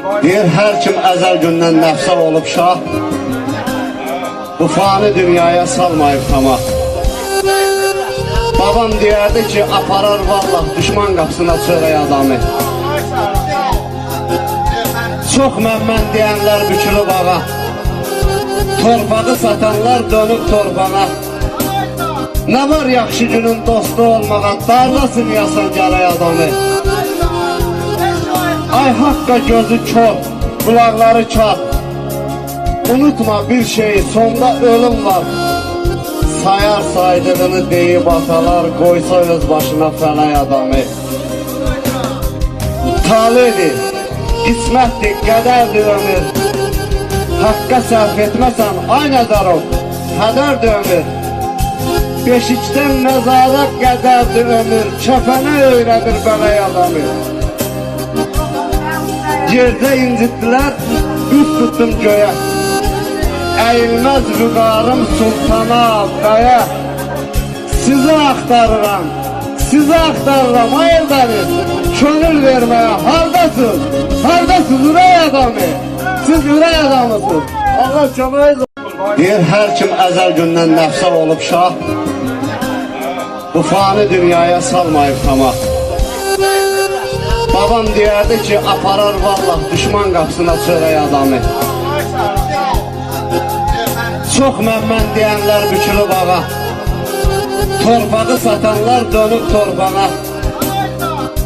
Deyir her kim əzəl gündən nəfsə olub şah, bu fani dünyaya salmayıb tamah. Babam deyərdi ki, aparar vallah düşman qapısına çörək adamı. Çox mən deyənlər bükülüb ağa, torpağı satanlar dönüb torpağa. Nə var yaxşı günün dostu olmağa, darlasın yasan gərək adamı. Ay haqqa gözü kör, qulaqları çat. Unutma bir şey, sonda ölüm var. Sayar saydığını deyib atalar, qoysa öz başına fələk adamı. Talidir, qismətdir, qədərdir ömür. Haqqa sərf etməsən, ay nəzarov, hədərdir ömür. Beşikdən məzara qədərdir ömür, kəfənə öyrədir bələk adamı. Yerdə incitdilər, üst tutdum göyə. Əyilməz vüqarım sultana, qaya. Sizi axtarıram, ay eldəniz, könül verməyə. Hardasınız, ürək adamı? Siz ürək adamısınız. Allah köməyiniz olsun. Deyir hər kim əzəl gündən nəfsə olub şah, bu fani dünyaya salmayıb tamah. Babam deyərdi ki, aparar vallah düşman qapısına çörək adamı. Çox mən deyənlər bükülüb ağa, torpağı satanlar dönüb torpağa.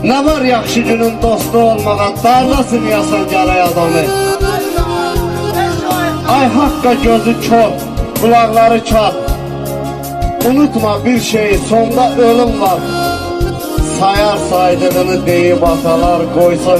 Nə var yaxşı günün dostu olmağa, darlasın yasan gərək adamı. Ay haqqa gözü kör, qulaqları çat. Unutma bir şey, sonda ölüm var. Sayar saydığını deyib atalar, qoysa